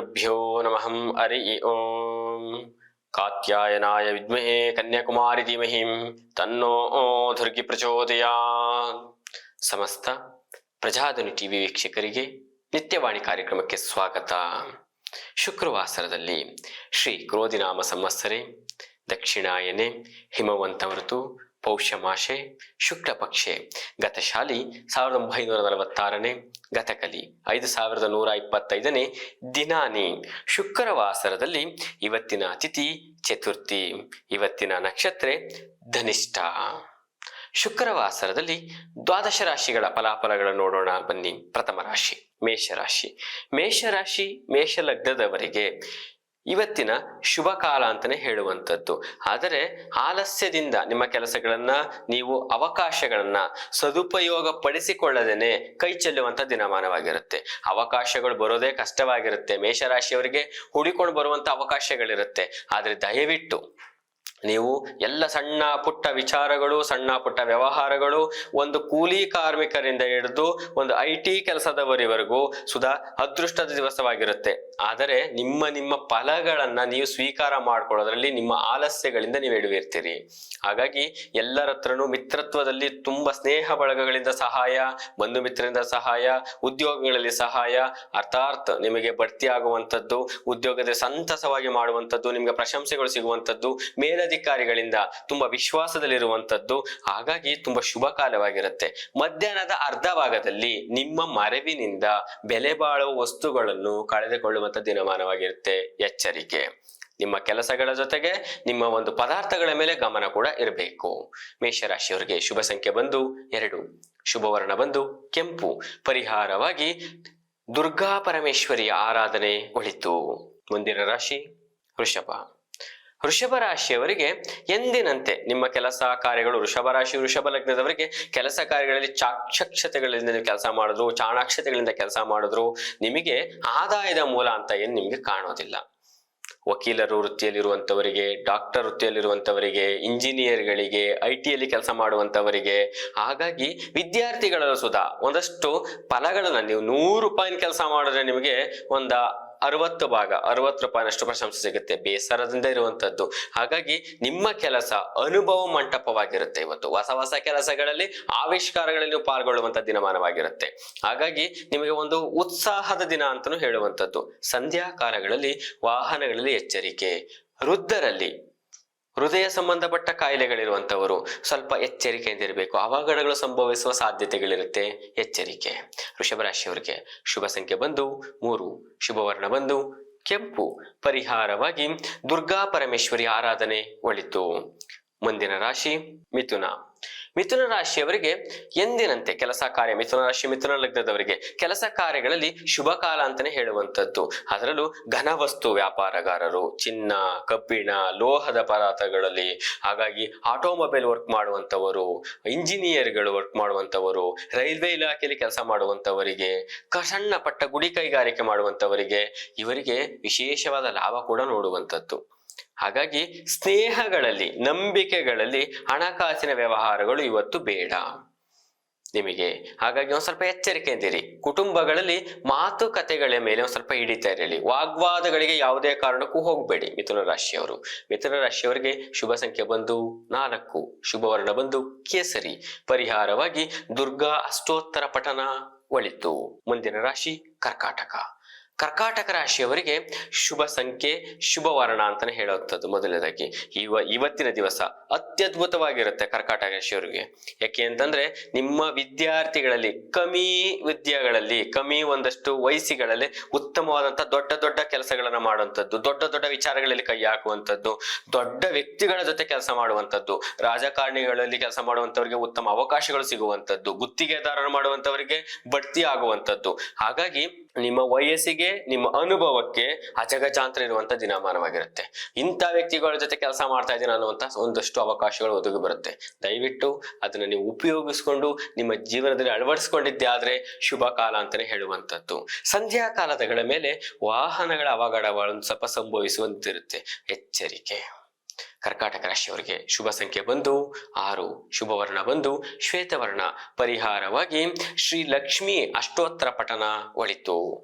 ಗುರುಭ್ಯೋ ನಮಃ ಹರಿ ಓಂ. ಕಾತ್ಯಾಯನಾಯ ವಿದ್ಮಹೇ ಕನ್ಯಾಕುಮಾರಿ ಧೀಮಹಿ ತನ್ನೋ ದುರ್ಗಿ ಪ್ರಚೋದಯಾತ್. ಸಮಸ್ತ ಪ್ರಜಾಧ್ವನಿ ಟಿವಿ ವೀಕ್ಷಕರಿಗೆ ನಿತ್ಯವಾಣಿ ಕಾರ್ಯಕ್ರಮಕ್ಕೆ ಸ್ವಾಗತ. ಶುಕ್ರವಾಸರದಲ್ಲಿ ಶ್ರೀ ಕ್ರೋಧಿನಾಮ ಸಂವತ್ಸರೆ ದಕ್ಷಿಣಾಯನೆ ಹಿಮವಂತ ಋತು ಪೌಷ್ಯಮಾಸೆ ಶುಕ್ಲ ಪಕ್ಷೆ ಗತಶಾಲಿ 1946ನೇ ಗತಕಲಿ 5125ನೇ ದಿನಾನಿ ಶುಕ್ರವಾಸರದಲ್ಲಿ ಇವತ್ತಿನ ತಿಥಿ ಚತುರ್ಥಿ, ಇವತ್ತಿನ ನಕ್ಷತ್ರ ಧನಿಷ್ಠ. ಶುಕ್ರವಾಸರದಲ್ಲಿ ದ್ವಾದಶ ರಾಶಿಗಳ ಫಲಾಫಲಗಳನ್ನು ನೋಡೋಣ ಬನ್ನಿ. ಪ್ರಥಮ ರಾಶಿ ಮೇಷರಾಶಿ. ಮೇಷರಾಶಿ ಮೇಷಲಗ್ನದವರಿಗೆ ಇವತ್ತಿನ ಶುಭ ಕಾಲ ಅಂತಾನೆ ಹೇಳುವಂಥದ್ದು. ಆದರೆ ಆಲಸ್ಯದಿಂದ ನಿಮ್ಮ ಕೆಲಸಗಳನ್ನ ನೀವು ಅವಕಾಶಗಳನ್ನ ಸದುಪಯೋಗ ಪಡಿಸಿಕೊಳ್ಳದೇನೆ ಕೈ ಚೆಲ್ಲುವಂತ ದಿನಮಾನವಾಗಿರುತ್ತೆ. ಅವಕಾಶಗಳು ಬರೋದೇ ಕಷ್ಟವಾಗಿರುತ್ತೆ. ಮೇಷರಾಶಿಯವರಿಗೆ ಹುಡಿಕೊಂಡು ಬರುವಂತ ಅವಕಾಶಗಳಿರುತ್ತೆ. ಆದ್ರೆ ದಯವಿಟ್ಟು ನೀವು ಎಲ್ಲ ಸಣ್ಣ ಪುಟ್ಟ ವಿಚಾರಗಳು, ಸಣ್ಣ ಪುಟ್ಟ ವ್ಯವಹಾರಗಳು, ಒಂದು ಕೂಲಿ ಕಾರ್ಮಿಕರಿಂದ ಹಿಡಿದು ಒಂದು IT ಕೆಲಸದವರಿವರೆಗೂ ಸುಧಾ ಅದೃಷ್ಟದ ದಿವಸವಾಗಿರುತ್ತೆ. ಆದರೆ ನಿಮ್ಮ ಫಲಗಳನ್ನ ನೀವು ಸ್ವೀಕಾರ ಮಾಡ್ಕೊಳ್ಳೋದ್ರಲ್ಲಿ ನಿಮ್ಮ ಆಲಸ್ಯಗಳಿಂದ ನೀವು ಎಡವಿರ್ತೀರಿ. ಹಾಗಾಗಿ ಎಲ್ಲರ ಹತ್ರನೂ ಮಿತ್ರತ್ವದಲ್ಲಿ ತುಂಬಾ ಸ್ನೇಹ ಬಳಗಗಳಿಂದ ಸಹಾಯ, ಬಂಧು ಮಿತ್ರರಿಂದ ಸಹಾಯ, ಉದ್ಯೋಗಗಳಲ್ಲಿ ಸಹಾಯ, ಅರ್ಥಾತ್ ನಿಮಗೆ ಬಡ್ತಿ ಆಗುವಂಥದ್ದು, ಉದ್ಯೋಗದ ಸಂತಸವಾಗಿ ಮಾಡುವಂಥದ್ದು, ನಿಮ್ಗೆ ಪ್ರಶಂಸೆಗಳು ಸಿಗುವಂಥದ್ದು, ಮೇಲಧಿಕಾರಿಗಳಿಂದ ತುಂಬಾ ವಿಶ್ವಾಸದಲ್ಲಿರುವಂಥದ್ದು. ಹಾಗಾಗಿ ತುಂಬಾ ಶುಭ ಕಾಲವಾಗಿರುತ್ತೆ. ಮಧ್ಯಾಹ್ನದ ಅರ್ಧ ಭಾಗದಲ್ಲಿ ನಿಮ್ಮ ಮರೆವಿನಿಂದ ಬೆಲೆ ಬಾಳುವ ವಸ್ತುಗಳನ್ನು ಕಳೆದುಕೊಳ್ಳುವಂತ ದಿನಮಾನವಾಗಿರುತ್ತೆ. ಎಚ್ಚರಿಕೆ. ನಿಮ್ಮ ಕೆಲಸಗಳ ಜೊತೆಗೆ ನಿಮ್ಮ ಒಂದು ಪದಾರ್ಥಗಳ ಮೇಲೆ ಗಮನ ಕೂಡ ಇರಬೇಕು. ಮೇಷರಾಶಿಯವರಿಗೆ ಶುಭ ಸಂಖ್ಯೆ ಬಂದು 2, ಶುಭ ವರ್ಣ ಬಂದು ಕೆಂಪು. ಪರಿಹಾರವಾಗಿ ದುರ್ಗಾ ಪರಮೇಶ್ವರಿಯ ಆರಾಧನೆ ಒಳಿತು. ಮುಂದಿನ ರಾಶಿ ವೃಷಭ. ವೃಷಭ ರಾಶಿಯವರಿಗೆ ಎಂದಿನಂತೆ ನಿಮ್ಮ ಕೆಲಸ ಕಾರ್ಯಗಳು, ವೃಷಭ ರಾಶಿ ವೃಷಭ ಲಗ್ನದವರಿಗೆ ಕೆಲಸ ಕಾರ್ಯಗಳಲ್ಲಿ ಚಾಕ್ಷಕ್ಷತೆಗಳಿಂದ ನೀವು ಕೆಲಸ ಮಾಡಿದ್ರು, ಚಾಣಾಕ್ಷತೆಗಳಿಂದ ಕೆಲಸ ಮಾಡಿದ್ರು, ನಿಮಗೆ ಆದಾಯದ ಮೂಲ ಅಂತ ಏನು ನಿಮ್ಗೆ ಕಾಣೋದಿಲ್ಲ. ವಕೀಲರು ವೃತ್ತಿಯಲ್ಲಿರುವಂಥವರಿಗೆ, ಡಾಕ್ಟರ್ ವೃತ್ತಿಯಲ್ಲಿರುವಂಥವರಿಗೆ, ಇಂಜಿನಿಯರ್ಗಳಿಗೆ, IT ಕೆಲಸ ಮಾಡುವಂಥವರಿಗೆ, ಹಾಗಾಗಿ ವಿದ್ಯಾರ್ಥಿಗಳಲ್ಲೂ ಸುಧಾ ಒಂದಷ್ಟು ಫಲಗಳನ್ನ ನೀವು 100 ರೂಪಾಯಿನ ಕೆಲಸ ಮಾಡಿದ್ರೆ ನಿಮಗೆ 60 ಭಾಗ 60 ರೂಪಾಯಿನಷ್ಟು ಪ್ರಶಂಸೆ ಸಿಗುತ್ತೆ. ಬೇಸರದಿಂದ ಇರುವಂತದ್ದು. ಹಾಗಾಗಿ ನಿಮ್ಮ ಕೆಲಸ ಅನುಭವ ಮಂಟಪವಾಗಿರುತ್ತೆ. ಇವತ್ತು ಹೊಸ ಹೊಸ ಕೆಲಸಗಳಲ್ಲಿ ಆವಿಷ್ಕಾರಗಳಲ್ಲಿ ನೀವು ಪಾಲ್ಗೊಳ್ಳುವಂತ ದಿನಮಾನವಾಗಿರುತ್ತೆ. ಹಾಗಾಗಿ ನಿಮಗೆ ಒಂದು ಉತ್ಸಾಹದ ದಿನ ಅಂತಾನೂ ಹೇಳುವಂಥದ್ದು. ಸಂಧ್ಯಾ ಕಾಲಗಳಲ್ಲಿ ವಾಹನಗಳಲ್ಲಿ ಎಚ್ಚರಿಕೆ. ವೃದ್ಧರಲ್ಲಿ ಹೃದಯ ಸಂಬಂಧಪಟ್ಟ ಕಾಯಿಲೆಗಳಿರುವಂತವರು ಸ್ವಲ್ಪ ಎಚ್ಚರಿಕೆಯಿಂದ ಇರಬೇಕು. ಅವಘಡಗಳು ಸಂಭವಿಸುವ ಸಾಧ್ಯತೆಗಳಿರುತ್ತೆ. ಎಚ್ಚರಿಕೆ. ವೃಷಭ ರಾಶಿಯವರಿಗೆ ಶುಭ ಸಂಖ್ಯೆ ಬಂದು 3, ಶುಭ ವರ್ಣ ಬಂದು ಕೆಂಪು. ಪರಿಹಾರವಾಗಿ ದುರ್ಗಾ ಪರಮೇಶ್ವರಿ ಆರಾಧನೆ ಒಳಿತು. ಮುಂದಿನ ರಾಶಿ ಮಿಥುನ. ಮಿಥುನ ರಾಶಿಯವರಿಗೆ ಎಂದಿನಂತೆ ಕೆಲಸ ಕಾರ್ಯ, ಮಿಥುನ ರಾಶಿ ಮಿಥುನ ಲಗ್ನದವರಿಗೆ ಕೆಲಸ ಕಾರ್ಯಗಳಲ್ಲಿ ಶುಭ ಕಾಲ ಅಂತಾನೆ ಹೇಳುವಂಥದ್ದು. ಅದರಲ್ಲೂ ಘನವಸ್ತು ವ್ಯಾಪಾರಗಾರರು, ಚಿನ್ನ, ಕಬ್ಬಿಣ, ಲೋಹದ ಪದಾರ್ಥಗಳಲ್ಲಿ, ಹಾಗಾಗಿ ಆಟೋಮೊಬೈಲ್ ವರ್ಕ್ ಮಾಡುವಂಥವರು, ಇಂಜಿನಿಯರ್ಗಳು ವರ್ಕ್ ಮಾಡುವಂಥವರು, ರೈಲ್ವೆ ಇಲಾಖೆಯಲ್ಲಿ ಕೆಲಸ ಮಾಡುವಂಥವರಿಗೆ, ಸಣ್ಣ ಪಟ್ಟ ಗುಡಿ ಕೈಗಾರಿಕೆ ಮಾಡುವಂಥವರಿಗೆ, ಇವರಿಗೆ ವಿಶೇಷವಾದ ಲಾಭ ಕೂಡ ನೋಡುವಂಥದ್ದು. ಹಾಗಾಗಿ ಸ್ನೇಹಗಳಲ್ಲಿ, ನಂಬಿಕೆಗಳಲ್ಲಿ ಹಣಕಾಸಿನ ವ್ಯವಹಾರಗಳು ಇವತ್ತು ಬೇಡ ನಿಮಗೆ. ಹಾಗಾಗಿ ಒಂದ್ ಸ್ವಲ್ಪ ಎಚ್ಚರಿಕೆಯಿಂದಿರಿ. ಕುಟುಂಬಗಳಲ್ಲಿ ಮಾತುಕತೆಗಳ ಮೇಲೆ ಒಂದ್ ಸ್ವಲ್ಪ ಹಿಡಿತಾ ಇರಲಿ. ವಾಗ್ವಾದಗಳಿಗೆ ಯಾವುದೇ ಕಾರಣಕ್ಕೂ ಹೋಗಬೇಡಿ ಮಿಥುನ ರಾಶಿಯವರು. ಮಿಥುನ ರಾಶಿಯವರಿಗೆ ಶುಭ ಸಂಖ್ಯೆ ಬಂದು 4, ಶುಭ ವರ್ಣ ಬಂದು ಕೇಸರಿ. ಪರಿಹಾರವಾಗಿ ದುರ್ಗಾ ಅಷ್ಟೋತ್ತರ ಪಠನ ಒಳಿತು. ಮುಂದಿನ ರಾಶಿ ಕರ್ಕಾಟಕ. ಕರ್ಕಾಟಕ ರಾಶಿಯವರಿಗೆ ಶುಭ ಸಂಖ್ಯೆ ಶುಭ ವರ್ಣ ಅಂತಾನೆ ಹೇಳುವಂಥದ್ದು. ಮೊದಲನೇದಾಗಿ ಇವತ್ತಿನ ದಿವಸ ಅತ್ಯದ್ಭುತವಾಗಿರುತ್ತೆ ಕರ್ಕಾಟಕ ರಾಶಿಯವರಿಗೆ. ಯಾಕೆ ಅಂತಂದ್ರೆ ನಿಮ್ಮ ವಿದ್ಯಾರ್ಥಿಗಳಲ್ಲಿ ಕಮ್ಮಿ ಒಂದಷ್ಟು ವಯಸ್ಸುಗಳಲ್ಲಿ ಉತ್ತಮವಾದಂತ ದೊಡ್ಡ ದೊಡ್ಡ ಕೆಲಸಗಳನ್ನ ಮಾಡುವಂಥದ್ದು, ದೊಡ್ಡ ದೊಡ್ಡ ವಿಚಾರಗಳಲ್ಲಿ ಕೈ ಹಾಕುವಂಥದ್ದು, ದೊಡ್ಡ ವ್ಯಕ್ತಿಗಳ ಜೊತೆ ಕೆಲಸ ಮಾಡುವಂಥದ್ದು, ರಾಜಕಾರಣಿಗಳಲ್ಲಿ ಕೆಲಸ ಮಾಡುವಂತವರಿಗೆ ಉತ್ತಮ ಅವಕಾಶಗಳು ಸಿಗುವಂಥದ್ದು, ಗುತ್ತಿಗೆದಾರರು ಮಾಡುವಂತವರಿಗೆ ಬಡ್ತಿ ಆಗುವಂಥದ್ದು. ಹಾಗಾಗಿ ನಿಮ್ಮ ವಯಸ್ಸಿಗೆ, ನಿಮ್ಮ ಅನುಭವಕ್ಕೆ ಅಜಗಜಾಂತರ ಇರುವಂತ ದಿನಮಾನವಾಗಿರುತ್ತೆ. ಇಂಥ ವ್ಯಕ್ತಿಗಳ ಜೊತೆ ಕೆಲಸ ಮಾಡ್ತಾ ಇದ್ದೀನಿ ಅನ್ನುವಂತ ಒಂದಷ್ಟು ಅವಕಾಶಗಳು ಒದಗಿ ಬರುತ್ತೆ. ದಯವಿಟ್ಟು ಅದನ್ನ ನೀವು ಉಪಯೋಗಿಸ್ಕೊಂಡು ನಿಮ್ಮ ಜೀವನದಲ್ಲಿ ಅಳವಡಿಸ್ಕೊಂಡಿದ್ದೆ ಆದ್ರೆ ಶುಭ ಕಾಲ ಅಂತಾನೆ ಹೇಳುವಂಥದ್ದು. ಸಂಧ್ಯಾ ಕಾಲದಗಳ ಮೇಲೆ ವಾಹನಗಳ ಅವಘಡಗಳು ಸ್ವಲ್ಪ ಸಂಭವಿಸುವಂತಿರುತ್ತೆ. ಎಚ್ಚರಿಕೆ. ಕರ್ಕಾಟಕ ರಾಶಿಯವರಿಗೆ ಶುಭ ಸಂಖ್ಯೆ ಬಂದು 6, ಶುಭ ವರ್ಣ ಬಂದು ಶ್ವೇತವರ್ಣ. ಪರಿಹಾರವಾಗಿ ಶ್ರೀ ಲಕ್ಷ್ಮಿ ಅಷ್ಟೋತ್ತರ ಪಠನ ಒಳಿತು.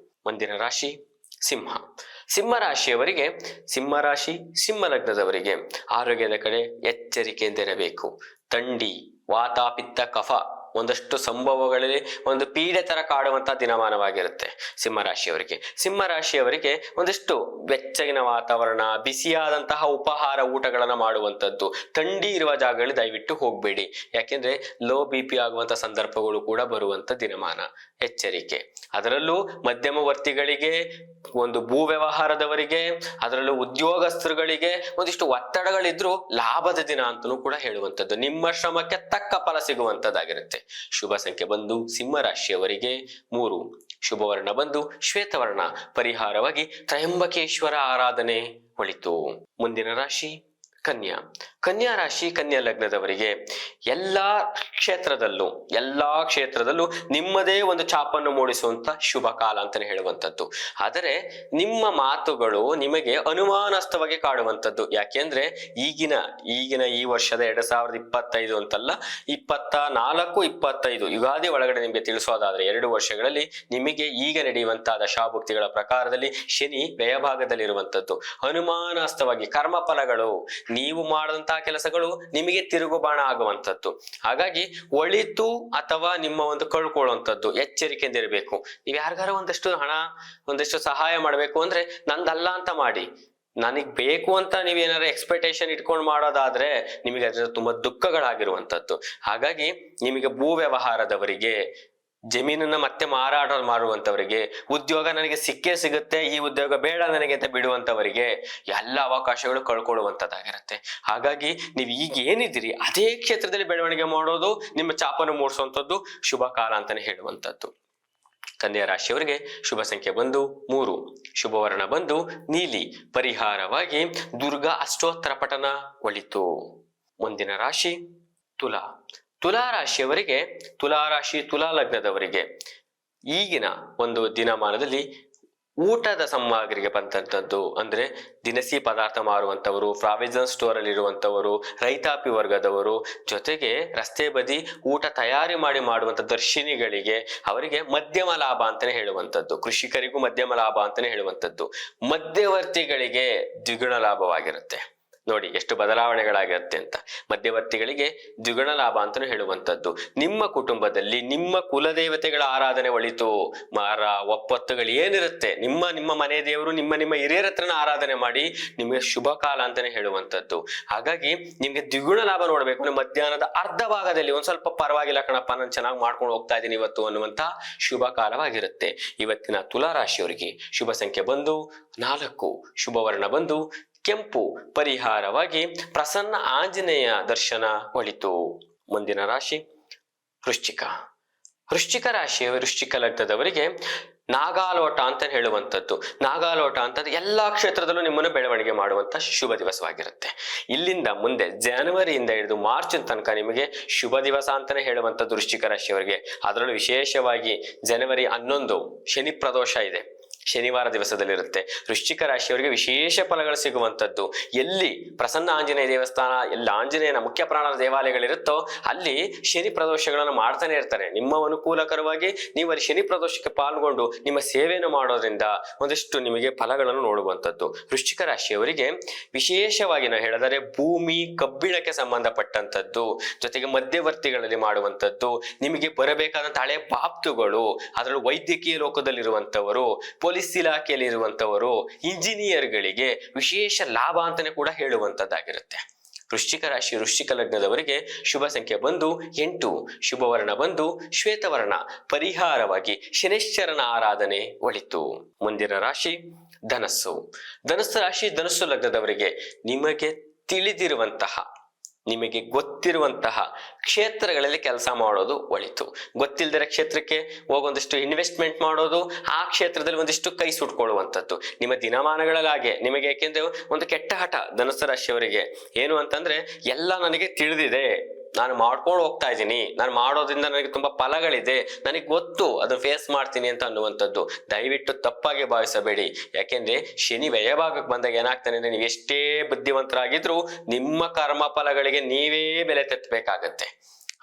ಮುಂದಿನ ರಾಶಿ ಸಿಂಹ. ಸಿಂಹ ರಾಶಿಯವರಿಗೆ, ಸಿಂಹ ರಾಶಿ ಸಿಂಹ ಲಗ್ನದವರಿಗೆ ಆರೋಗ್ಯದ ಕಡೆ ಎಚ್ಚರಿಕೆಯಿಂದಿರಬೇಕು. ಥಂಡಿ, ವಾತ, ಪಿತ್ತ, ಕಫ ಒಂದಷ್ಟು ಸಂಭವಗಳಲ್ಲಿ ಒಂದು ಪೀಡೆ ತರ ಕಾಡುವಂತ ದಿನಮಾನವಾಗಿರುತ್ತೆ ಸಿಂಹರಾಶಿಯವರಿಗೆ. ಸಿಂಹರಾಶಿಯವರಿಗೆ ಒಂದಿಷ್ಟು ಬೆಚ್ಚಗಿನ ವಾತಾವರಣ, ಬಿಸಿಯಾದಂತಹ ಉಪಹಾರ ಊಟಗಳನ್ನ ಮಾಡುವಂಥದ್ದು. ಥಂಡಿ ಇರುವ ಜಾಗಗಳಲ್ಲಿ ದಯವಿಟ್ಟು ಹೋಗ್ಬೇಡಿ, ಯಾಕೆಂದ್ರೆ ಲೋ BP ಆಗುವಂತ ಸಂದರ್ಭಗಳು ಕೂಡ ಬರುವಂತ ದಿನಮಾನ. ಎಚ್ಚರಿಕೆ. ಅದರಲ್ಲೂ ಮಧ್ಯಮವರ್ತಿಗಳಿಗೆ, ಒಂದು ಭೂ ವ್ಯವಹಾರದವರಿಗೆ, ಅದರಲ್ಲೂ ಉದ್ಯೋಗಸ್ಥರುಗಳಿಗೆ ಒಂದಿಷ್ಟು ಒತ್ತಡಗಳಿದ್ರು ಲಾಭದ ದಿನ ಅಂತಲೂ ಕೂಡ ಹೇಳುವಂಥದ್ದು. ನಿಮ್ಮ ಶ್ರಮಕ್ಕೆ ತಕ್ಕ ಫಲ ಸಿಗುವಂತದ್ದಾಗಿರುತ್ತೆ. ಶುಭ ಸಂಖ್ಯೆ ಬಂದು ಸಿಂಹ ರಾಶಿಯವರಿಗೆ 3. ಶುಭವರ್ಣ ಬಂದು ಶ್ವೇತವರ್ಣ. ಪರಿಹಾರವಾಗಿ ತ್ರಯಂಬಕೇಶ್ವರ ಆರಾಧನೆ ಒಳಿತು. ಮುಂದಿನ ರಾಶಿ ಕನ್ಯಾ. ಕನ್ಯಾ ರಾಶಿ ಕನ್ಯಾ ಲಗ್ನದವರಿಗೆ ಎಲ್ಲಾ ಕ್ಷೇತ್ರದಲ್ಲೂ ನಿಮ್ಮದೇ ಒಂದು ಛಾಪನ್ನು ಮೂಡಿಸುವಂತ ಶುಭ ಕಾಲ ಅಂತಾನೆ ಹೇಳುವಂಥದ್ದು. ಆದರೆ ನಿಮ್ಮ ಮಾತುಗಳು ನಿಮಗೆ ಅನುಮಾನಾಸ್ಪದವಾಗಿ ಕಾಡುವಂಥದ್ದು. ಯಾಕೆಂದ್ರೆ ಈಗಿನ ಈ ವರ್ಷದ 2025 ಅಂತಲ್ಲ, 24, 25 ಯುಗಾದಿ ಒಳಗಡೆ ನಿಮಗೆ ತಿಳಿಸೋದಾದ್ರೆ 2 ವರ್ಷಗಳಲ್ಲಿ ನಿಮಗೆ ಈಗ ನಡೆಯುವಂತಹ ದಶಾಭುಕ್ತಿಗಳ ಪ್ರಕಾರದಲ್ಲಿ ಶನಿ ವ್ಯಯಭಾಗದಲ್ಲಿರುವಂಥದ್ದು. ಅನುಮಾನಾಸ್ಪದವಾಗಿ ಕರ್ಮಫಲಗಳು, ನೀವು ಮಾಡಿದಂತಹ ಕೆಲಸಗಳು ನಿಮಗೆ ತಿರುಗುಬಾಣ ಆಗುವಂಥದ್ದು. ಹಾಗಾಗಿ ಒಳಿತು ಅಥವಾ ನಿಮ್ಮ ಒಂದು ಕಳ್ಕೊಳ್ಳುವಂಥದ್ದು ಎಚ್ಚರಿಕೆಯಿಂದ ಇರಬೇಕು. ನೀವು ಯಾರಿಗಾರ ಒಂದಷ್ಟು ಹಣ, ಒಂದಷ್ಟು ಸಹಾಯ ಮಾಡಬೇಕು ಅಂದ್ರೆ ನಂದಲ್ಲ ಅಂತ ಮಾಡಿ. ನನಗ್ ಬೇಕು ಅಂತ ನೀವೇನಾದ್ರು ಎಕ್ಸ್ಪೆಕ್ಟೇಷನ್ ಇಟ್ಕೊಂಡು ಮಾಡೋದಾದ್ರೆ ನಿಮಗೆ ಅದರ ತುಂಬಾ ದುಃಖಗಳಾಗಿರುವಂಥದ್ದು. ಹಾಗಾಗಿ ನಿಮಗೆ ಭೂ ವ್ಯವಹಾರದವರಿಗೆ, ಜಮೀನನ್ನ ಮತ್ತೆ ಮಾರಾಟ ಮಾಡುವಂತವರಿಗೆ, ಉದ್ಯೋಗ ನನಗೆ ಸಿಕ್ಕೇ ಸಿಗುತ್ತೆ, ಈ ಉದ್ಯೋಗ ಬೇಡ ನನಗೆ ಅಂತ ಬಿಡುವಂತವರಿಗೆ ಎಲ್ಲ ಅವಕಾಶಗಳು ಕಳ್ಕೊಳ್ಳುವಂತದ್ದಾಗಿರುತ್ತೆ. ಹಾಗಾಗಿ ನೀವು ಈಗ ಏನಿದ್ದೀರಿ ಅದೇ ಕ್ಷೇತ್ರದಲ್ಲಿ ಬೆಳವಣಿಗೆ ಮಾಡೋದು, ನಿಮ್ಮ ಚಾಪನ್ನು ಮೂಡಿಸುವಂಥದ್ದು ಶುಭ ಕಾಲ ಅಂತಾನೆ ಹೇಳುವಂಥದ್ದು. ಕನ್ಯಾ ರಾಶಿಯವರಿಗೆ ಶುಭ ಸಂಖ್ಯೆ ಬಂದು 3. ಶುಭವರ್ಣ ಬಂದು ನೀಲಿ. ಪರಿಹಾರವಾಗಿ ದುರ್ಗಾ ಅಷ್ಟೋತ್ತರ ಪಠನ ಒಳಿತು. ಮುಂದಿನ ರಾಶಿ ತುಲಾ. ತುಲಾ ರಾಶಿಯವರಿಗೆ, ತುಲಾ ಲಗ್ನದವರಿಗೆ ಈಗಿನ ಒಂದು ದಿನಮಾನದಲ್ಲಿ ಊಟದ ಸಾಮಗ್ರಿಗೆ ಬಂದಂಥದ್ದು, ಅಂದ್ರೆ ದಿನಸಿ ಪದಾರ್ಥ ಮಾರುವಂಥವರು, ಪ್ರಾವಿಷನ್ ಸ್ಟೋರ್ ಅಲ್ಲಿ ಇರುವಂಥವರು, ರೈತಾಪಿ ವರ್ಗದವರು, ಜೊತೆಗೆ ರಸ್ತೆ ಬದಿ ಊಟ ತಯಾರಿ ಮಾಡುವಂಥ ದರ್ಶಿನಿಗಳಿಗೆ ಅವರಿಗೆ ಮಧ್ಯಮ ಲಾಭ ಅಂತಾನೆ ಹೇಳುವಂಥದ್ದು. ಕೃಷಿಕರಿಗೂ ಮಧ್ಯಮ ಲಾಭ ಅಂತಾನೆ ಹೇಳುವಂಥದ್ದು. ಮಧ್ಯವರ್ತಿಗಳಿಗೆ ದ್ವಿಗುಣ ಲಾಭವಾಗಿರುತ್ತೆ. ನೋಡಿ ಎಷ್ಟು ಬದಲಾವಣೆಗಳಾಗಿರುತ್ತೆ ಅಂತ. ಮಧ್ಯವರ್ತಿಗಳಿಗೆ ದ್ವಿಗುಣ ಲಾಭ ಅಂತಾನು ಹೇಳುವಂಥದ್ದು. ನಿಮ್ಮ ಕುಟುಂಬದಲ್ಲಿ ನಿಮ್ಮ ಕುಲದೇವತೆಗಳ ಆರಾಧನೆ ಒಳಿತು. ಒಪ್ಪತ್ತುಗಳು ಏನಿರುತ್ತೆ, ನಿಮ್ಮ ಮನೆ ದೇವರು, ನಿಮ್ಮ ಹಿರಿಯರ ಹತ್ರನ ಆರಾಧನೆ ಮಾಡಿ, ನಿಮಗೆ ಶುಭ ಕಾಲ ಅಂತಾನೆ ಹೇಳುವಂಥದ್ದು. ಹಾಗಾಗಿ ನಿಮ್ಗೆ ದ್ವಿಗುಣ ಲಾಭ ನೋಡ್ಬೇಕು ಅಂದ್ರೆ ಮಧ್ಯಾಹ್ನದ ಅರ್ಧ ಭಾಗದಲ್ಲಿ ಒಂದ್ ಸ್ವಲ್ಪ ಪರವಾಗಿಲ್ಲ ಕಣಪ್ಪ, ನಾನು ಚೆನ್ನಾಗಿ ಮಾಡ್ಕೊಂಡು ಹೋಗ್ತಾ ಇದ್ದೀನಿ ಇವತ್ತು ಅನ್ನುವಂತ ಶುಭ ಕಾಲವಾಗಿರುತ್ತೆ ಇವತ್ತಿನ ತುಲಾ ರಾಶಿಯವರಿಗೆ. ಶುಭ ಸಂಖ್ಯೆ ಬಂದು 4. ಶುಭವರ್ಣ ಬಂದು ಕೆಂಪು. ಪರಿಹಾರವಾಗಿ ಪ್ರಸನ್ನ ಆಂಜನೇಯ ದರ್ಶನ ಒಳಿತು. ಮುಂದಿನ ರಾಶಿ ವೃಶ್ಚಿಕ. ವೃಶ್ಚಿಕ ಲಗ್ನದವರಿಗೆ ನಾಗಾಲೋಟ ಅಂತ ಹೇಳುವಂಥದ್ದು. ನಾಗಾಲೋಟ ಅಂತಂದ್ರೆ ಎಲ್ಲಾ ಕ್ಷೇತ್ರದಲ್ಲೂ ನಿಮ್ಮನ್ನು ಬೆಳವಣಿಗೆ ಮಾಡುವಂತ ಶುಭ ದಿವಸವಾಗಿರುತ್ತೆ. ಇಲ್ಲಿಂದ ಮುಂದೆ ಜನವರಿಯಿಂದ ಹಿಡಿದು ಮಾರ್ಚ್ ತನಕ ನಿಮಗೆ ಶುಭ ದಿವಸ ಅಂತಾನೆ ಹೇಳುವಂಥದ್ದು ವೃಶ್ಚಿಕ ರಾಶಿಯವರಿಗೆ. ಅದರಲ್ಲೂ ವಿಶೇಷವಾಗಿ ಜನವರಿ 11 ಶನಿ ಪ್ರದೋಷ ಇದೆ, ಶನಿವಾರ ದಿವಸದಲ್ಲಿರುತ್ತೆ. ವೃಶ್ಚಿಕ ರಾಶಿಯವರಿಗೆ ವಿಶೇಷ ಫಲಗಳು ಸಿಗುವಂಥದ್ದು. ಎಲ್ಲಿ ಪ್ರಸನ್ನ ಆಂಜನೇಯ ದೇವಸ್ಥಾನ, ಎಲ್ಲ ಆಂಜನೇಯನ ಮುಖ್ಯ ಪ್ರಾಣರ ದೇವಾಲಯಗಳಿರುತ್ತೋ ಅಲ್ಲಿ ಶನಿ ಪ್ರದೋಷಗಳನ್ನು ಮಾಡ್ತಾನೆ ಇರ್ತಾರೆ. ನಿಮ್ಮ ಅನುಕೂಲಕರವಾಗಿ ನೀವು ಅಲ್ಲಿ ಶನಿ ಪ್ರದೋಷಕ್ಕೆ ಪಾಲ್ಗೊಂಡು ನಿಮ್ಮ ಸೇವೆಯನ್ನು ಮಾಡೋದ್ರಿಂದ ಒಂದಿಷ್ಟು ನಿಮಗೆ ಫಲಗಳನ್ನು ನೋಡುವಂಥದ್ದು. ವೃಶ್ಚಿಕ ರಾಶಿಯವರಿಗೆ ವಿಶೇಷವಾಗಿ ನಾವು ಹೇಳಿದರೆ ಭೂಮಿ, ಕಬ್ಬಿಣಕ್ಕೆ ಸಂಬಂಧಪಟ್ಟಂಥದ್ದು, ಜೊತೆಗೆ ಮಧ್ಯವರ್ತಿಗಳಲ್ಲಿ ಮಾಡುವಂಥದ್ದು, ನಿಮಗೆ ಬರಬೇಕಾದಂತ ಹಳೆ ಬಾಪ್ತುಗಳು, ಅದರಲ್ಲೂ ವೈದ್ಯಕೀಯ ಲೋಕದಲ್ಲಿರುವಂಥವರು, ಪೊಲೀಸ್ ಇಲಾಖೆಯಲ್ಲಿ ಇರುವಂತವರು, ಇಂಜಿನಿಯರ್ಗಳಿಗೆ ವಿಶೇಷ ಲಾಭ ಅಂತಾನೆ ಕೂಡ ಹೇಳುವಂತದ್ದಾಗಿರುತ್ತೆ. ವೃಶ್ಚಿಕ ರಾಶಿ ವೃಶ್ಚಿಕ ಲಗ್ನದವರಿಗೆ ಶುಭ ಸಂಖ್ಯೆ ಬಂದು 8. ಶುಭವರ್ಣ ಬಂದು ಶ್ವೇತವರ್ಣ. ಪರಿಹಾರವಾಗಿ ಶನೇಶ್ವರನ ಆರಾಧನೆ ಒಳಿತು. ಮುಂದಿನ ರಾಶಿ ಧನಸ್ಸು. ಧನಸ್ಸು ಲಗ್ನದವರಿಗೆ ನಿಮಗೆ ತಿಳಿದಿರುವಂತಹ, ನಿಮಗೆ ಗೊತ್ತಿರುವಂತಹ ಕ್ಷೇತ್ರಗಳಲ್ಲಿ ಕೆಲಸ ಮಾಡೋದು ಒಳಿತು. ಗೊತ್ತಿಲ್ಲದಿರೋ ಕ್ಷೇತ್ರಕ್ಕೆ ಹೋಗೊಂದಿಷ್ಟು ಇನ್ವೆಸ್ಟ್ಮೆಂಟ್ ಮಾಡೋದು, ಆ ಕ್ಷೇತ್ರದಲ್ಲಿ ಒಂದಿಷ್ಟು ಕೈ ಸುಟ್ಕೊಳ್ಳುವಂಥದ್ದು ನಿಮ್ಮ ದಿನಮಾನಗಳಲ್ಲಾಗೆ ನಿಮಗೆ. ಯಾಕೆಂದ್ರೆ ಒಂದು ಕೆಟ್ಟ ಹಠ ಧನುಸ್ಸು ರಾಶಿಯವರಿಗೆ ಏನು ಅಂತಂದ್ರೆ, ಎಲ್ಲ ನನಗೆ ತಿಳಿದಿದೆ, ನಾನು ಮಾಡ್ಕೊಂಡು ಹೋಗ್ತಾ ಇದ್ದೀನಿ, ನಾನು ಮಾಡೋದ್ರಿಂದ ನನಗೆ ತುಂಬಾ ಫಲಗಳಿದೆ, ನನಗೆ ಗೊತ್ತು, ಅದನ್ನ ಫೇಸ್ ಮಾಡ್ತೀನಿ ಅಂತ ಅನ್ನುವಂಥದ್ದು. ದಯವಿಟ್ಟು ತಪ್ಪಾಗಿ ಭಾವಿಸಬೇಡಿ. ಯಾಕೆಂದ್ರೆ ಶನಿ ವ್ಯಯಭಾಗಕ್ಕೆ ಬಂದಾಗ ಏನಾಗ್ತಾನೆ ಅಂದ್ರೆ, ನೀವು ಎಷ್ಟೇ ಬುದ್ಧಿವಂತರಾಗಿದ್ರು ನಿಮ್ಮ ಕರ್ಮ ಫಲಗಳಿಗೆ ನೀವೇ ಬೆಲೆ ತೆತ್ತಬೇಕಾಗತ್ತೆ.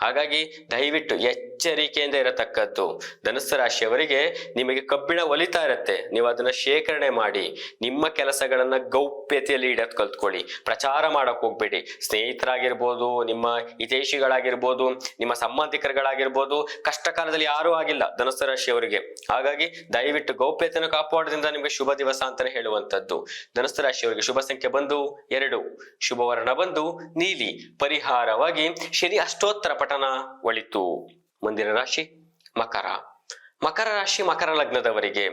ಹಾಗಾಗಿ ದಯವಿಟ್ಟು ಎಚ್ಚರಿಕೆಯಿಂದ ಇರತಕ್ಕದ್ದು. ಧನುಸ್ಸು ರಾಶಿಯವರಿಗೆ ನಿಮಗೆ ಕಬ್ಬಿಣ ಒಲಿತಾ ಇರುತ್ತೆ, ನೀವು ಅದನ್ನ ಶೇಖರಣೆ ಮಾಡಿ ನಿಮ್ಮ ಕೆಲಸಗಳನ್ನ ಗೌಪ್ಯತೆಯಲ್ಲಿ ಇಡೋದ್ ಕಲ್ತ್ಕೊಳ್ಳಿ. ಪ್ರಚಾರ ಮಾಡಕ್ ಹೋಗ್ಬೇಡಿ. ಸ್ನೇಹಿತರಾಗಿರ್ಬೋದು, ನಿಮ್ಮ ಹಿತೈಷಿಗಳಾಗಿರ್ಬೋದು, ನಿಮ್ಮ ಸಂಬಂಧಿಕರುಗಳಾಗಿರ್ಬೋದು, ಕಷ್ಟ ಕಾಲದಲ್ಲಿ ಯಾರೂ ಆಗಿಲ್ಲ ಧನುಸ್ಸು ರಾಶಿಯವರಿಗೆ. ಹಾಗಾಗಿ ದಯವಿಟ್ಟು ಗೌಪ್ಯತೆಯನ್ನು ಕಾಪಾಡೋದ್ರಿಂದ ನಿಮಗೆ ಶುಭ ದಿವಸ ಅಂತಾನೆ ಹೇಳುವಂತದ್ದು. ಧನುಸ್ಸು ರಾಶಿಯವರಿಗೆ ಶುಭ ಸಂಖ್ಯೆ ಬಂದು 2, ಶುಭ ವರ್ಣ ಬಂದು ನೀಲಿ. ಪರಿಹಾರವಾಗಿ ಶನಿ ಅಷ್ಟೋತ್ತರ ಪಠನ ಒಳಿತು. ಮುಂದಿನ ರಾಶಿ ಮಕರ. ಮಕರ ರಾಶಿ ಮಕರ ಲಗ್ನದವರಿಗೆ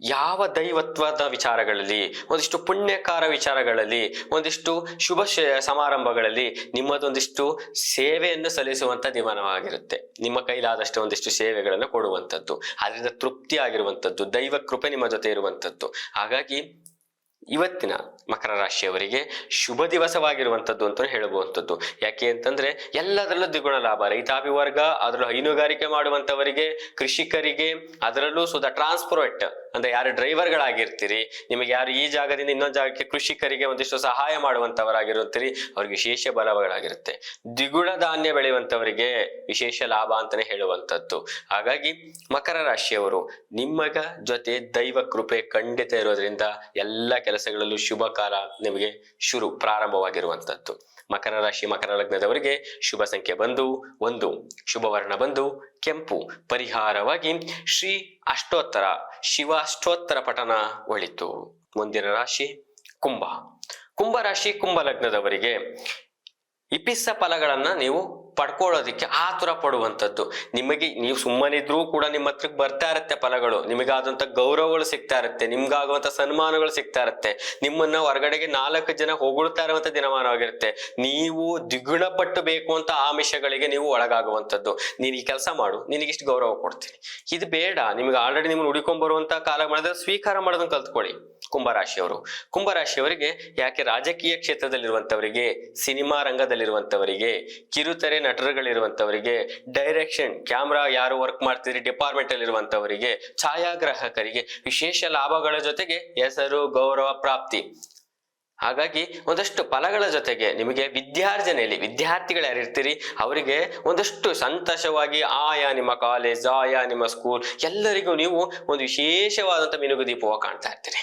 ಯಾವ ದೈವತ್ವದ ವಿಚಾರಗಳಲ್ಲಿ, ಒಂದಿಷ್ಟು ಪುಣ್ಯಕಾರ ವಿಚಾರಗಳಲ್ಲಿ, ಒಂದಿಷ್ಟು ಶುಭ ಸಮಾರಂಭಗಳಲ್ಲಿ ನಿಮ್ಮದೊಂದಿಷ್ಟು ಸೇವೆಯನ್ನು ಸಲ್ಲಿಸುವಂತ ದಿನವಾಗಿರುತ್ತೆ. ನಿಮ್ಮ ಕೈಲಾದಷ್ಟು ಒಂದಿಷ್ಟು ಸೇವೆಗಳನ್ನು ಕೊಡುವಂಥದ್ದು, ಅದರಿಂದ ತೃಪ್ತಿ ಆಗಿರುವಂಥದ್ದು, ದೈವ ಕೃಪೆ ನಿಮ್ಮ ಜೊತೆ ಇರುವಂಥದ್ದು. ಹಾಗಾಗಿ ಇವತ್ತಿನ ಮಕರ ರಾಶಿಯವರಿಗೆ ಶುಭ ದಿವಸವಾಗಿರುವಂಥದ್ದು ಅಂತ ಹೇಳಬಹುವಂಥದ್ದು. ಯಾಕೆ ಅಂತಂದ್ರೆ ಎಲ್ಲದರಲ್ಲೂ ದ್ವಿಗುಣ ಲಾಭ. ರೈತಾಪಿ ವರ್ಗ, ಅದರಲ್ಲೂ ಹೈನುಗಾರಿಕೆ ಮಾಡುವಂಥವರಿಗೆ, ಕೃಷಿಕರಿಗೆ, ಅದರಲ್ಲೂ ಸುಧಾ ಟ್ರಾನ್ಸ್ಪೋರ್ಟ್ ಅಂದ್ರೆ ಯಾರು ಡ್ರೈವರ್ಗಳಾಗಿರ್ತೀರಿ, ನಿಮಗೆ ಯಾರು ಈ ಜಾಗದಿಂದ ಇನ್ನೊಂದು ಜಾಗಕ್ಕೆ ಕೃಷಿಕರಿಗೆ ಒಂದಿಷ್ಟು ಸಹಾಯ ಮಾಡುವಂತವರಾಗಿರುತ್ತೀರಿ, ಅವ್ರಿಗೆ ವಿಶೇಷ ಬಲಗಳಾಗಿರುತ್ತೆ. ದ್ವಿಗುಣ ಧಾನ್ಯ ಬೆಳೆಯುವಂತವರಿಗೆ ವಿಶೇಷ ಲಾಭ ಅಂತಾನೆ ಹೇಳುವಂಥದ್ದು. ಹಾಗಾಗಿ ಮಕರ ರಾಶಿಯವರು ನಿಮ್ಮಗ ಜೊತೆ ದೈವ ಕೃಪೆ ಖಂಡಿತ ಇರೋದ್ರಿಂದ ಎಲ್ಲ ಕೆಲಸಗಳಲ್ಲೂ ಶುಭ ಕಾಲ ನಿಮಗೆ ಪ್ರಾರಂಭವಾಗಿರುವಂತದ್ದು. ಮಕರ ರಾಶಿ ಮಕರ ಲಗ್ನದವರಿಗೆ ಶುಭ ಸಂಖ್ಯೆ ಬಂದು 1, ಶುಭ ವರ್ಣ ಬಂದು ಕೆಂಪು. ಪರಿಹಾರವಾಗಿ ಶ್ರೀ ಅಷ್ಟೋತ್ತರ ಶಿವ ಅಷ್ಟೋತ್ತರ ಪಠನ ಒಳಿತು. ಮುಂದಿನ ರಾಶಿ ಕುಂಭ. ಕುಂಭ ರಾಶಿ ಕುಂಭ ಲಗ್ನದವರಿಗೆ ಇಪಿಸ್ಸ ಫಲಗಳನ್ನ ನೀವು ಪಡ್ಕೊಳ್ಳೋದಿಕ್ಕೆ ಆತುರ ಪಡುವಂಥದ್ದು. ನಿಮಗೆ ನೀವು ಸುಮ್ಮನಿದ್ರೂ ಕೂಡ ನಿಮ್ಮ ಹತ್ರಕ್ಕೆ ಬರ್ತಾ ಇರುತ್ತೆ ಫಲಗಳು, ನಿಮಗಾದಂಥ ಗೌರವಗಳು ಸಿಗ್ತಾ ಇರುತ್ತೆ, ನಿಮ್ಗಾಗುವಂಥ ಸನ್ಮಾನಗಳು ಸಿಗ್ತಾ ಇರುತ್ತೆ, ನಿಮ್ಮನ್ನ ಹೊರಗಡೆಗೆ 4 ಜನ ಹೊಗಳ್ತಾ ಇರುವಂತ ದಿನಮಾನವಾಗಿರುತ್ತೆ. ನೀವು ದ್ವಿಗುಣ ಪಟ್ಟು ಬೇಕು ಅಂತ ಆಮಿಷಗಳಿಗೆ ನೀವು ಒಳಗಾಗುವಂಥದ್ದು. ನೀನು ಈ ಕೆಲಸ ಮಾಡು, ನಿನಗಿಷ್ಟು ಗೌರವ ಕೊಡ್ತೀನಿ, ಇದು ಬೇಡ, ನಿಮ್ಗೆ ಆಲ್ರೆಡಿ ನಿಮ್ಮನ್ನು ಹುಡುಕೊಂಡ್ ಬರುವಂತ ಕಾಲ ಮಾಡಿದ್ರೆ ಸ್ವೀಕಾರ ಮಾಡೋದನ್ನ ಕಲ್ತ್ಕೊಳ್ಳಿ. ಕುಂಭರಾಶಿಯವರು, ಕುಂಭರಾಶಿಯವರಿಗೆ ಯಾಕೆ ರಾಜಕೀಯ ಕ್ಷೇತ್ರದಲ್ಲಿರುವಂತವರಿಗೆ, ಸಿನಿಮಾ ರಂಗದಲ್ಲಿರುವಂತವರಿಗೆ, ಕಿರುತೆರೆ ನಟರುಗಳಿರುವಂತವರಿಗೆ, ಡೈರೆಕ್ಷನ್ ಕ್ಯಾಮ್ರಾ ಯಾರು ವರ್ಕ್ ಮಾಡ್ತಿದ್ರಿ ಡಿಪಾರ್ಟ್ಮೆಂಟ್ ಅಲ್ಲಿ ಇರುವಂತವರಿಗೆ, ಛಾಯಾಗ್ರಾಹಕರಿಗೆ ವಿಶೇಷ ಲಾಭಗಳ ಜೊತೆಗೆ ಹೆಸರು ಗೌರವ ಪ್ರಾಪ್ತಿ. ಹಾಗಾಗಿ ಒಂದಷ್ಟು ಫಲಗಳ ಜೊತೆಗೆ ನಿಮಗೆ ವಿದ್ಯಾರ್ಜನೆಯಲ್ಲಿ ವಿದ್ಯಾರ್ಥಿಗಳು ಯಾರಿರ್ತೀರಿ ಅವರಿಗೆ ಒಂದಷ್ಟು ಸಂತೋಷವಾಗಿ ಆಯಾ ನಿಮ್ಮ ಕಾಲೇಜ್, ಆಯಾ ನಿಮ್ಮ ಸ್ಕೂಲ್ ಎಲ್ಲರಿಗೂ ನೀವು ಒಂದು ವಿಶೇಷವಾದಂಥ ಮಿನುಗು ದೀಪವಾಗಿ ಕಾಣ್ತಾ ಇರ್ತೀರಿ.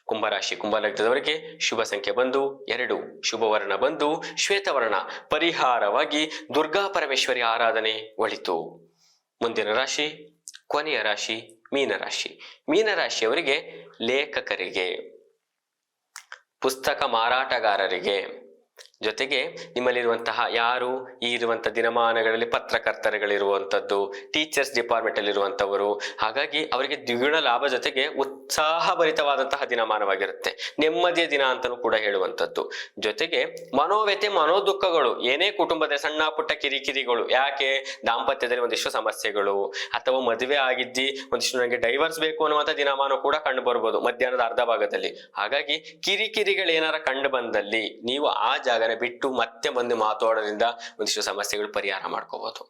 ಕುಂಭರಾಶಿ ಕುಂಭ ಲಗ್ನದವರಿಗೆ ಶುಭ ಸಂಖ್ಯೆ ಬಂದು 2, ಶುಭ ವರ್ಣ ಬಂದು ಶ್ವೇತವರ್ಣ. ಪರಿಹಾರವಾಗಿ ದುರ್ಗಾ ಪರಮೇಶ್ವರಿ ಆರಾಧನೆ ಒಳಿತು. ಮುಂದಿನ ರಾಶಿ ಕೊನೆಯ ರಾಶಿ ಮೀನರಾಶಿ. ಮೀನರಾಶಿಯವರಿಗೆ ಲೇಖಕರಿಗೆ, ಪುಸ್ತಕ ಮಾರಾಟಗಾರರಿಗೆ, ಜೊತೆಗೆ ನಿಮ್ಮಲ್ಲಿರುವಂತಹ ಯಾರು ಈ ಇರುವಂತಹ ದಿನಮಾನಗಳಲ್ಲಿ ಪತ್ರಕರ್ತರುಗಳಿರುವಂಥದ್ದು, ಟೀಚರ್ಸ್ ಡಿಪಾರ್ಟ್ಮೆಂಟ್ ಅಲ್ಲಿ ಇರುವಂತವರು, ಹಾಗಾಗಿ ಅವರಿಗೆ ದ್ವಿಗುಣ ಲಾಭ ಜೊತೆಗೆ ಉತ್ಸಾಹಭರಿತವಾದಂತಹ ದಿನಮಾನವಾಗಿರುತ್ತೆ. ನೆಮ್ಮದಿಯ ದಿನ ಅಂತಾನೂ ಕೂಡ ಹೇಳುವಂಥದ್ದು. ಜೊತೆಗೆ ಮನೋವ್ಯತೆ ಮನೋದುಃಖಗಳು, ಏನೇ ಕುಟುಂಬದ ಸಣ್ಣ ಪುಟ್ಟ ಕಿರಿಕಿರಿಗಳು, ಯಾಕೆ ದಾಂಪತ್ಯದಲ್ಲಿ ಒಂದಿಷ್ಟು ಸಮಸ್ಯೆಗಳು ಅಥವಾ ಮದುವೆ ಆಗಿದ್ದಿ ಒಂದಿಷ್ಟು ನನಗೆ ಡೈವರ್ಸ್ ಬೇಕು ಅನ್ನುವಂಥ ದಿನಮಾನ ಕೂಡ ಕಂಡು ಬರ್ಬೋದು ಮಧ್ಯಾಹ್ನದ ಅರ್ಧ ಭಾಗದಲ್ಲಿ. ಹಾಗಾಗಿ ಕಿರಿಕಿರಿಗಳು ಏನಾರ ಕಂಡು ಬಂದಲ್ಲಿ ನೀವು ಆ ಜಾಗನ ಬಿಟ್ಟು ಮತ್ತೆ ಬಂದು ಮಾತಾಡೋದ್ರಿಂದ ಒಂದಿಷ್ಟು ಸಮಸ್ಯೆಗಳು ಪರಿಹಾರ ಮಾಡ್ಕೋಬಹುದು.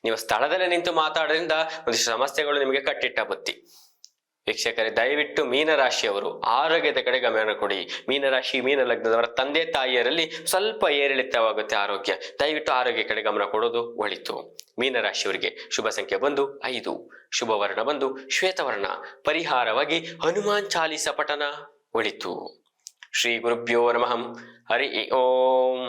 ನೀವು ಸ್ಥಳದಲ್ಲೇ ನಿಂತು ಮಾತಾಡೋದ್ರಿಂದ ಒಂದಿಷ್ಟು ಸಮಸ್ಯೆಗಳು ನಿಮಗೆ ಕಟ್ಟಿಟ್ಟ ಬುತ್ತಿ. ವೀಕ್ಷಕರೇ, ದಯವಿಟ್ಟು ಮೀನರಾಶಿಯವರು ಆರೋಗ್ಯದ ಕಡೆ ಗಮನ ಕೊಡಿ. ಮೀನರಾಶಿ ಮೀನ ಲಗ್ನದವರ ತಂದೆ ತಾಯಿಯರಲ್ಲಿ ಸ್ವಲ್ಪ ಏರಿಳಿತವಾಗುತ್ತೆ ಆರೋಗ್ಯ, ದಯವಿಟ್ಟು ಆರೋಗ್ಯ ಕಡೆ ಗಮನ ಕೊಡೋದು ಒಳಿತು. ಮೀನರಾಶಿಯವರಿಗೆ ಶುಭ ಸಂಖ್ಯೆ ಬಂದು 5, ಶುಭ ವರ್ಣ ಬಂದು ಶ್ವೇತವರ್ಣ. ಪರಿಹಾರವಾಗಿ ಹನುಮಾನ್ ಚಾಲೀಸ ಪಠನ ಒಳಿತು. ಶ್ರೀ ಗುರುಭ್ಯೋ ನಮಃ. ಹರಿ ಓಂ.